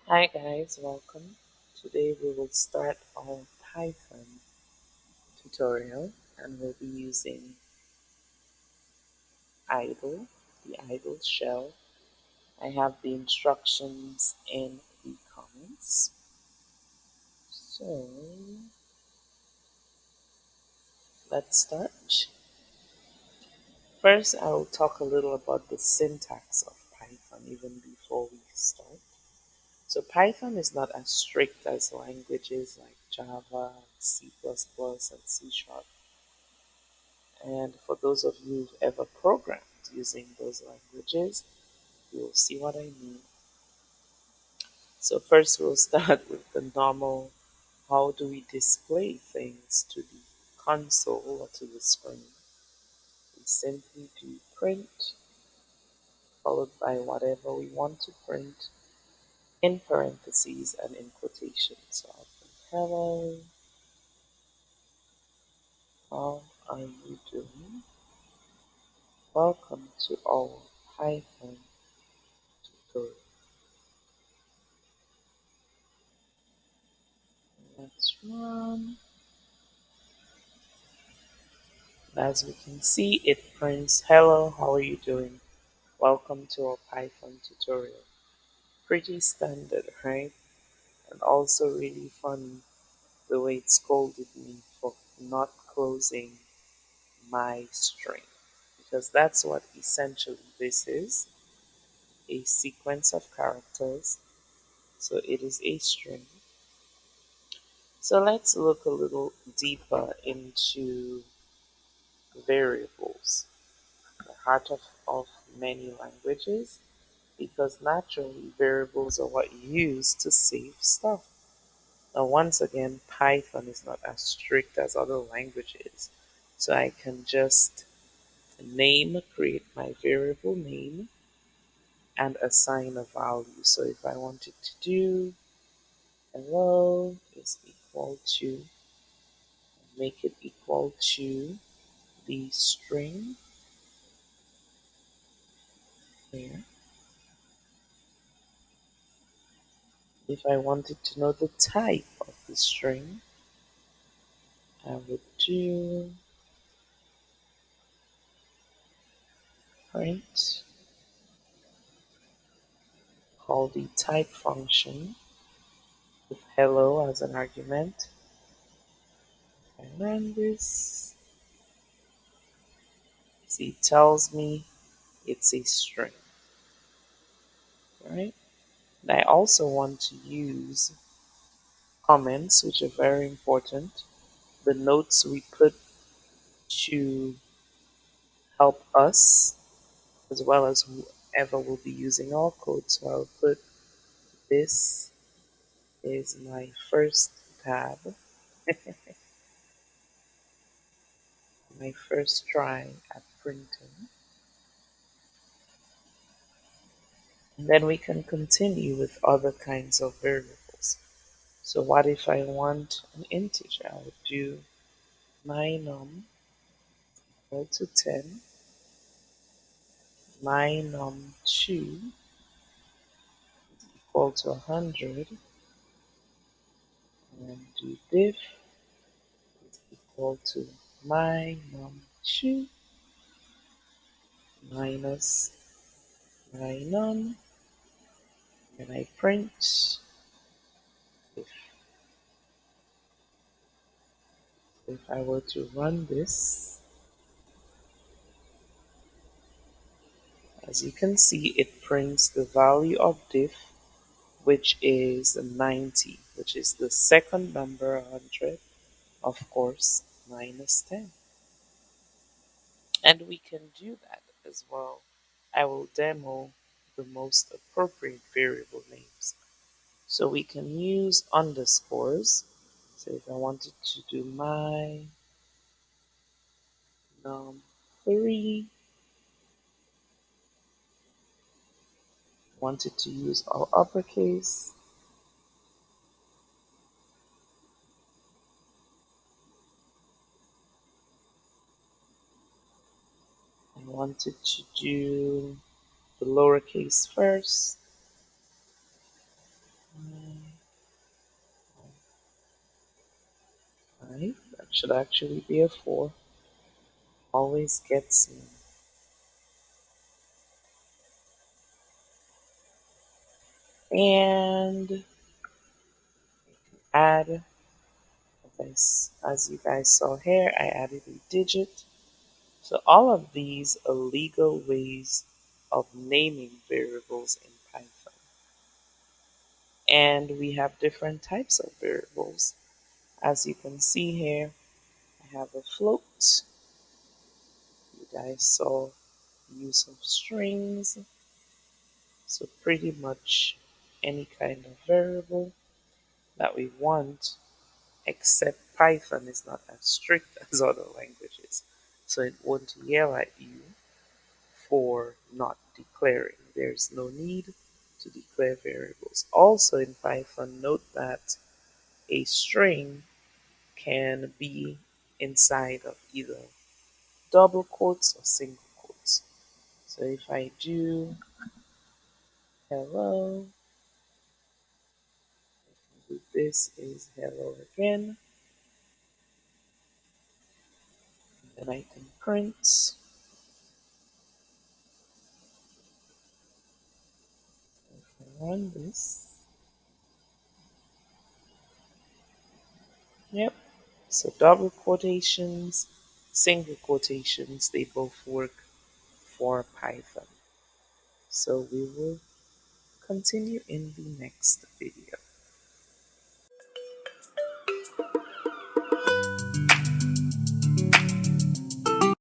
Hi guys, welcome. Today we will start our Python tutorial and we'll be using idle, the idle shell. I have the instructions in the comments. So let's start. First, I will talk a little about the syntax of Python even before we start. So Python is not as strict as languages like Java, C++, and C Sharp. And for those of you who've ever programmed using those languages, you'll see what I mean. So first we'll start with the normal, how do we display things to the console or to the screen? We simply do print, followed by whatever we want to print, in parentheses and in quotations. So I'll print hello, how are you doing? Welcome to our Python tutorial. Let's run. As we can see, it prints, hello, how are you doing? Welcome to our Python tutorial. Pretty standard, right? And also really funny the way it scolded me for not closing my string. Because that's what essentially this is, a sequence of characters. So it is a string. So let's look a little deeper into variables, the heart of many languages, because naturally variables are what you use to save stuff. Now, once again, Python is not as strict as other languages, so I can just create my variable name, and assign a value. So if I wanted to do hello is equal to, make it equal to the string here. If I wanted to know the type of the string, I would do print, call the type function with hello as an argument. If I run this, see, it tells me it's a string, right? And I also want to use comments, which are very important. The notes we put to help us, as well as whoever will be using our code. So I'll put, this is my first tab, my first try at printing. And then we can continue with other kinds of variables. So what if I want an integer? I would do my num equal to 10, my num2 equal to 100, and do diff is equal to my num2 minus my num, and I print. If I were to run this, as you can see, it prints the value of diff, which is 90, which is the second number 100, of course, minus 10. And we can do that as well. I will demo the most appropriate variable names. So we can use underscores. So if I wanted to do my num3, wanted to use all uppercase, and wanted to do the lowercase first, 5. That should actually be a 4. Always gets me. And add, as you guys saw here, I added a digit. So all of these are legal ways of naming variables in Python. And we have different types of variables. As you can see here, I have a float. You guys saw use of strings. So pretty much any kind of variable that we want, except Python is not as strict as other languages. So it won't yell at you for not declaring. There's no need to declare variables. Also in Python, note that a string can be inside of either double quotes or single quotes. So if I do hello, this is hello again, then I can print. If I run this, yep. So double quotations, single quotations, they both work for Python. So we will continue in the next video.